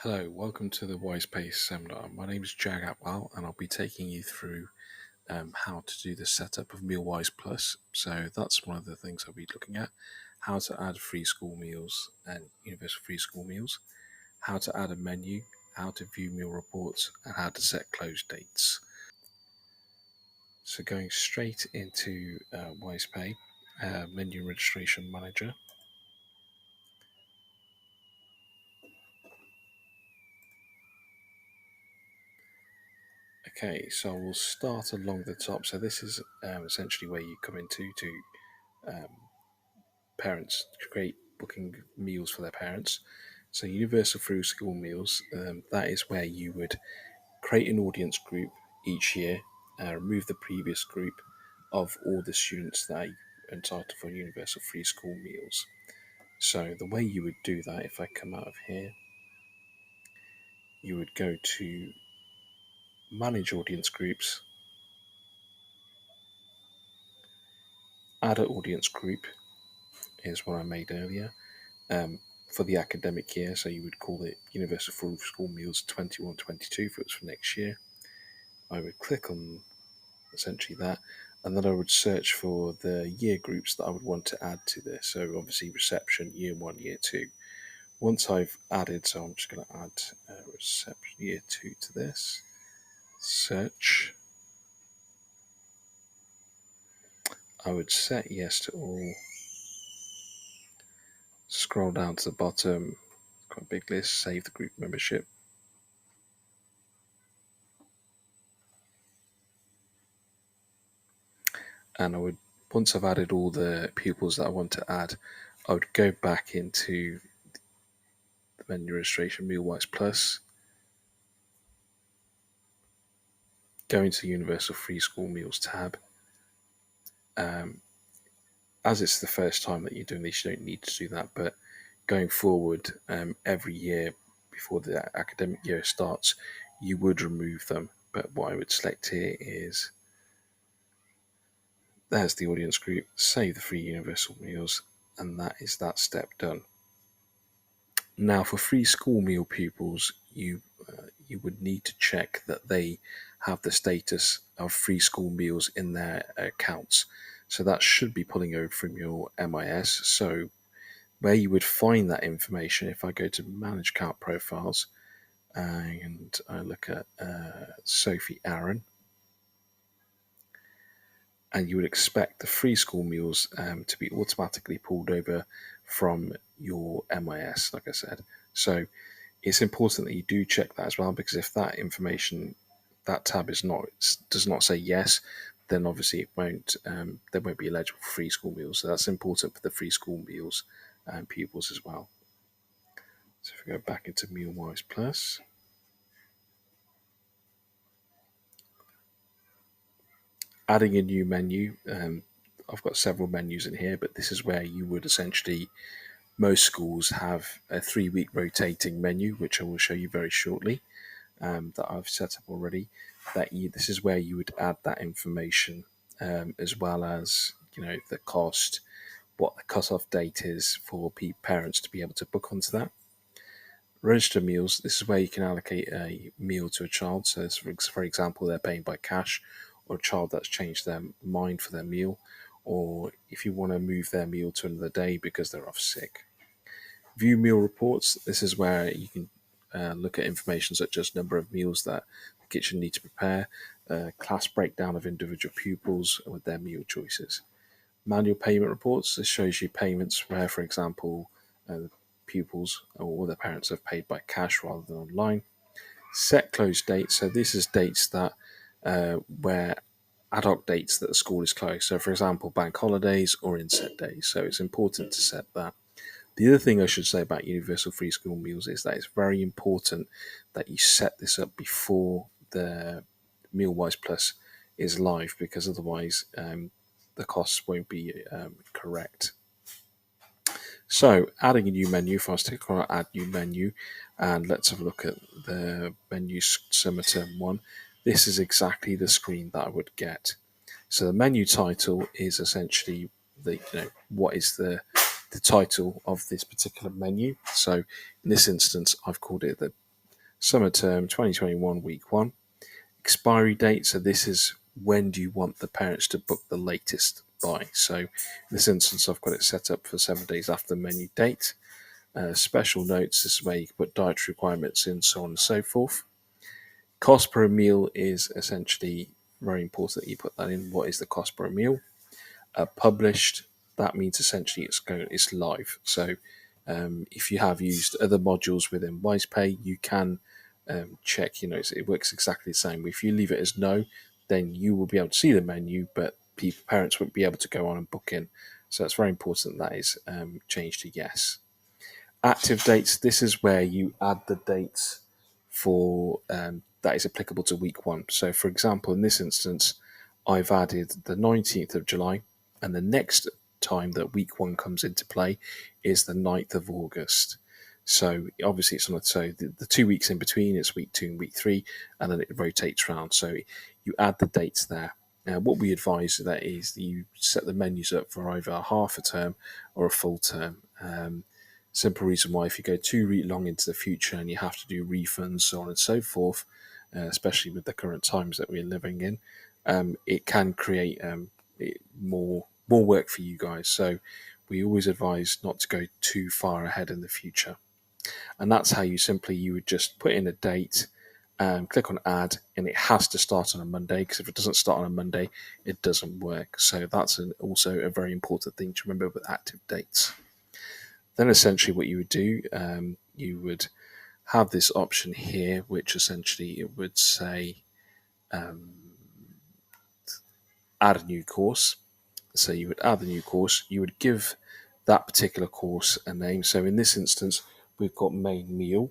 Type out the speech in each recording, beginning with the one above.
Hello, welcome to the WisePay seminar. My name is Jag Atwell and I'll be taking you through how to do the setup of MealWise Plus. So that's one of the things I'll be looking at: how to add free school meals and universal free school meals, how to add a menu, how to view meal reports, and how to set close dates. So going straight into WisePay, menu registration manager. Okay, so we'll start along the top. So this is essentially where you come into to parents create booking meals for their parents. So universal free school meals, that is where you would create an audience group each year, remove the previous group of all the students that are entitled for universal free school meals. So the way you would do that, if I come out of here, you would go to manage audience groups, add an audience group is what I made earlier. For the academic year, so you would call it Universal Free School Meals 21-22 if it was for next year. I would click on essentially that, and then I would search for the year groups that I would want to add to this. So obviously reception, year 1, year 2. Once I've added, so I'm just going to add reception year 2 to this, search. I would set yes to all, scroll down to the bottom, quite a big list, save the group membership. And I would, once I've added all the pupils that I want to add, I would go back into the menu registration MealWise Plus, go into the Universal Free School Meals tab. As it's the first time that you're doing this, you don't need to do that, but going forward, every year before the academic year starts, you would remove them. But what I would select here is, there's the audience group, save the free universal meals, and that is that step done. Now, for free school meal pupils, you would need to check that they have the status of free school meals in their accounts. So that should be pulling over from your MIS. So where you would find that information, if I go to Manage Account Profiles and I look at Sophie Aaron, and you would expect the free school meals to be automatically pulled over from your MIS, like I said. So it's important that you do check that as well, because if that information, that tab does not say yes, then obviously it won't they won't be eligible for free school meals. So that's important for the free school meals pupils as well. So if we go back into MealWise Plus, adding a new menu. I've got several menus in here, but this is where you would essentially, most schools have a 3-week rotating menu, which I will show you very shortly, that I've set up already. This is where you would add that information, as well as the cost, what the cut-off date is for parents to be able to book onto that. Register meals. This is where you can allocate a meal to a child. So, for example, they're paying by cash, or a child that's changed their mind for their meal, or if you want to move their meal to another day because they're off sick. View meal reports. This is where you can look at information such as number of meals that the kitchen need to prepare, class breakdown of individual pupils with their meal choices. Manual payment reports. This shows you payments where, for example, pupils or their parents have paid by cash rather than online. Set close dates. So this is dates that where ad hoc dates that the school is closed. So, for example, bank holidays or inset days. So it's important to set that. The other thing I should say about universal free school meals is that it's very important that you set this up before the MealWise Plus is live, because otherwise the costs won't be correct. So adding a new menu, if I was to click on add new menu, and let's have a look at the menu summer term 1, this is exactly the screen that I would get. So the menu title is essentially what is the title of this particular menu. So in this instance, I've called it the Summer term 2021 week 1. Expiry date, so this is when do you want the parents to book the latest by. So in this instance I've got it set up for 7 days after the menu date. Special notes, this is where you can put dietary requirements in, so on and so forth. Cost per meal is essentially very important that you put that in. What is the cost per meal? Published, that means essentially it's live. So if you have used other modules within WisePay, you can check, it works exactly the same. If you leave it as no, then you will be able to see the menu, but parents won't be able to go on and book in. So it's very important that is changed to yes. Active dates, this is where you add the dates for that is applicable to week 1. So for example, in this instance, I've added the 19th of July, and the next time that week 1 comes into play is the 9th of August. So obviously it's not, so the 2 weeks in between is week 2 and week 3, and then it rotates around. So you add the dates there. What we advise that is that you set the menus up for either a half a term or a full term. Simple reason why, if you go too long into the future and you have to do refunds, so on and so forth, especially with the current times that we're living in, it can create more work for you guys. So we always advise not to go too far ahead in the future. And that's how you would just put in a date, click on add, and it has to start on a Monday, because if it doesn't start on a Monday, it doesn't work. So that's also a very important thing to remember with active dates. Then essentially what you would do, you would have this option here, which essentially it would say add a new course. So you would add the new course, you would give that particular course a name. So in this instance, we've got main meal.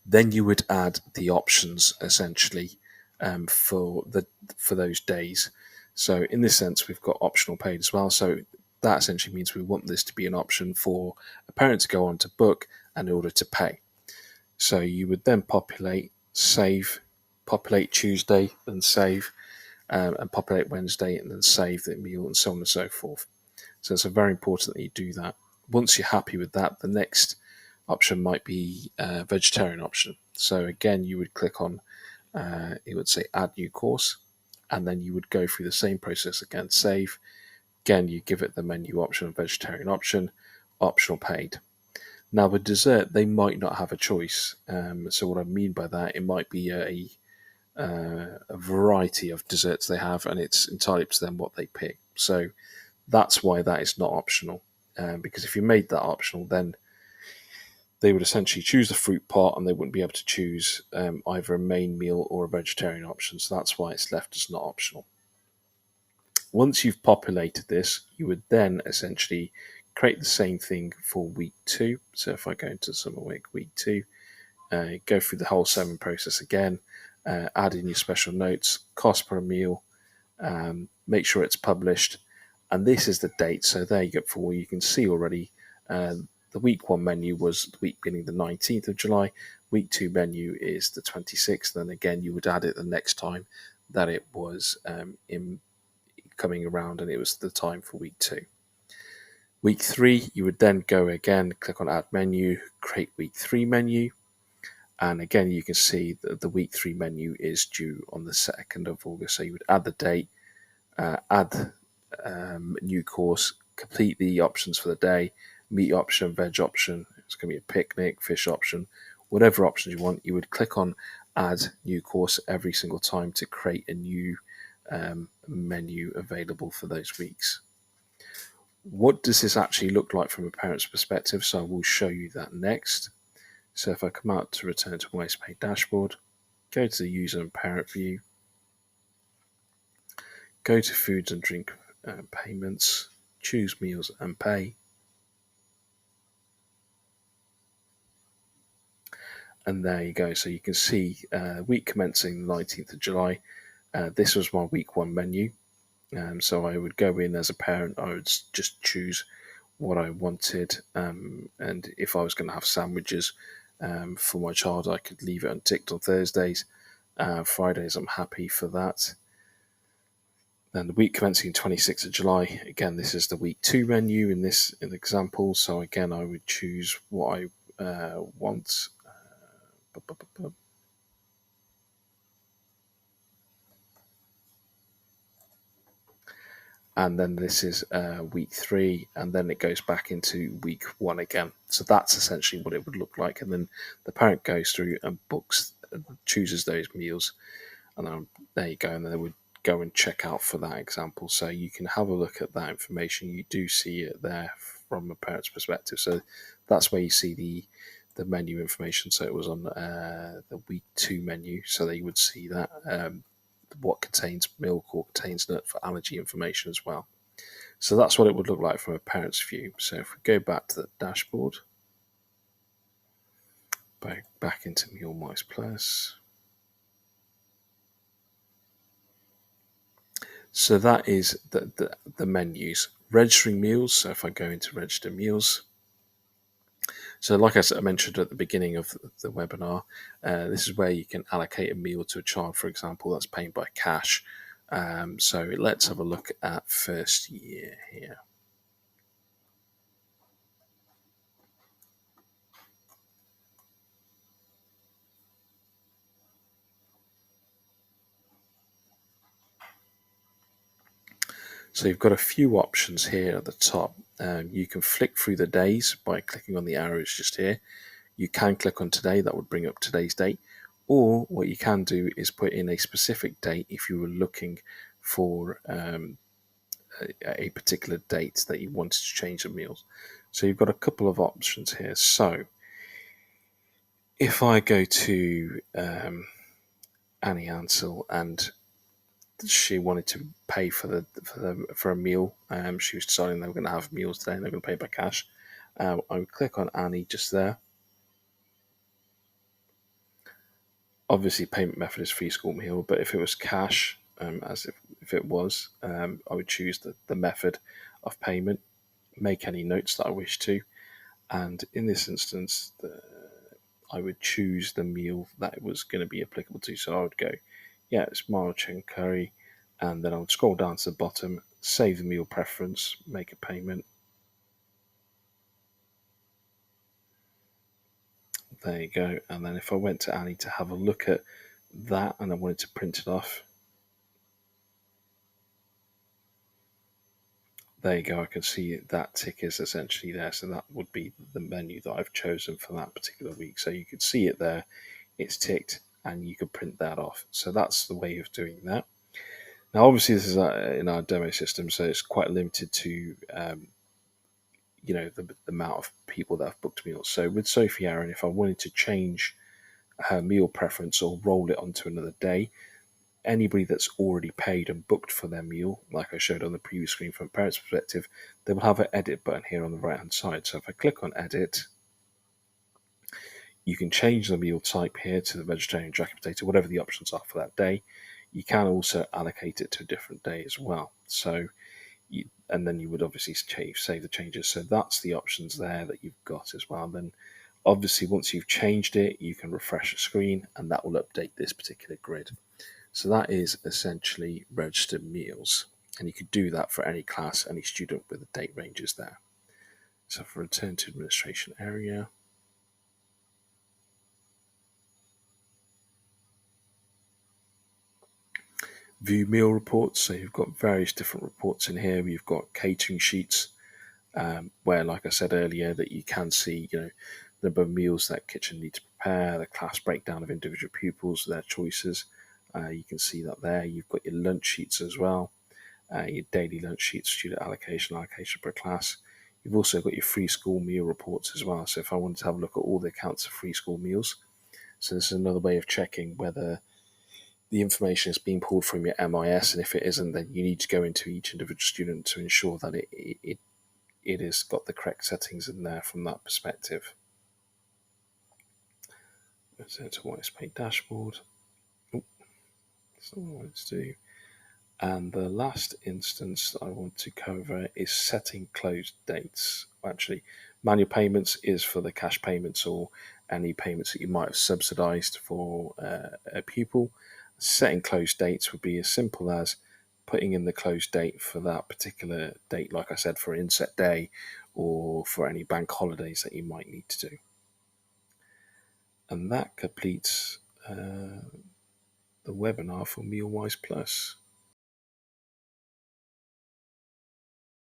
Then you would add the options essentially for those days. So in this sense, we've got optional paid as well. So that essentially means we want this to be an option for a parent to go on to book and in order to pay. So you would then populate, save, populate Tuesday, then save, and populate Wednesday, and then save the meal, and so on and so forth. So it's very important that you do that. Once you're happy with that, the next option might be a vegetarian option. So again, you would click on, it would say add new course, and then you would go through the same process again, save. Again, you give it the menu option, vegetarian option, optional paid. Now with dessert, they might not have a choice. So what I mean by that, it might be a variety of desserts they have, and it's entirely up to them what they pick. So that's why that is not optional. Because if you made that optional, then they would essentially choose the fruit pot, and they wouldn't be able to choose either a main meal or a vegetarian option. So that's why it's left as not optional. Once you've populated this, you would then essentially create the same thing for week 2. So if I go into summer week 2, go through the whole 7 process again, add in your special notes, cost per meal, make sure it's published, and this is the date. So there you go. For you can see already, the week 1 menu was the week beginning the 19th of July. Week 2 menu is the 26th. And again, you would add it the next time that it was coming around, and it was the time for week 2. Week 3, you would then go again, click on add menu, create week 3 menu. And again, you can see that the week 3 menu is due on the 2nd of August. So you would add the date, add new course, complete the options for the day, meat option, veg option, it's going to be a picnic, fish option, whatever options you want. You would click on add new course every single time to create a new menu available for those weeks. What does this actually look like from a parent's perspective? So I will show you that next. So if I come out to return to WisePay dashboard, go to the user and parent view, go to foods and drink payments, choose meals and pay, and there you go. So you can see week commencing 19th of July, this was my week 1 menu. So I would go in as a parent, I would just choose what I wanted, and if I was going to have sandwiches for my child, I could leave it unticked on Thursdays. Fridays, I'm happy for that. Then the week commencing 26th of July, again, this is the week 2 menu in the example. So again, I would choose what I want. And then this is week 3, and then it goes back into week 1 again. So that's essentially what it would look like. And then the parent goes through and books, chooses those meals, and there you go. And then they would go and check out for that example. So you can have a look at that information. You do see it there from a parent's perspective. So that's where you see the menu information. So it was on the week 2 menu, so they would see that. What contains milk or contains nut for allergy information as well. So that's what it would look like from a parent's view. So if we go back to the dashboard, back into MealWise Plus. So that is the menus. Registering meals. So if I go into register meals, so like I mentioned at the beginning of the webinar, this is where you can allocate a meal to a child, for example, that's paid by cash. So let's have a look at first year here. So you've got a few options here at the top. You can flick through the days by clicking on the arrows just here. You can click on today, that would bring up today's date. Or what you can do is put in a specific date if you were looking for a particular date that you wanted to change the meals. So you've got a couple of options here. So if I go to Annie Ansell, and she wanted to pay for a meal. She was deciding they were going to have meals today and they're going to pay by cash. I would click on Annie just there. Obviously, payment method is free school meal, but if it was cash, as if it was, I would choose the method of payment, make any notes that I wish to, and in this instance, I would choose the meal that it was going to be applicable to. So I would go, yeah, it's mild chicken curry, and then I would scroll down to the bottom, save the meal preference, make a payment. There you go. And then if I went to Annie to have a look at that and I wanted to print it off, there you go. I can see that tick is essentially there. So that would be the menu that I've chosen for that particular week. So you could see it there, it's ticked, and you could print that off. So that's the way of doing that. Now, obviously, this is in our demo system, so it's quite limited to the amount of people that have booked meals. So with Sophie Aaron, if I wanted to change her meal preference or roll it onto another day, anybody that's already paid and booked for their meal, like I showed on the previous screen from a parent's perspective, they will have an edit button here on the right hand side. So if I click on edit, you can change the meal type here to the vegetarian jacket potato, whatever the options are for that day. You can also allocate it to a different day as well. So and then you would obviously save the changes. So that's the options there that you've got as well. Then obviously once you've changed it, you can refresh the screen and that will update this particular grid. So that is essentially registered meals. And you could do that for any class, any student with the date ranges there. So for return to administration area, view meal reports. So you've got various different reports in here. You've got catering sheets, where, like I said earlier, that you can see, the number of meals that kitchen need to prepare, the class breakdown of individual pupils, their choices. You can see that there. You've got your lunch sheets as well, your daily lunch sheets, student allocation per class. You've also got your free school meal reports as well. So if I wanted to have a look at all the accounts of free school meals, so this is another way of checking whether the information is being pulled from your MIS, and if it isn't, then you need to go into each individual student to ensure that it has got the correct settings in there from that perspective. Let's go to WisePay dashboard. Oh, that's not what I want to do. And the last instance that I want to cover is setting closed dates. Actually, manual payments is for the cash payments or any payments that you might have subsidized for a pupil. Setting closed dates would be as simple as putting in the closed date for that particular date, like I said, for inset day or for any bank holidays that you might need to do. And that completes the webinar for MealWise Plus.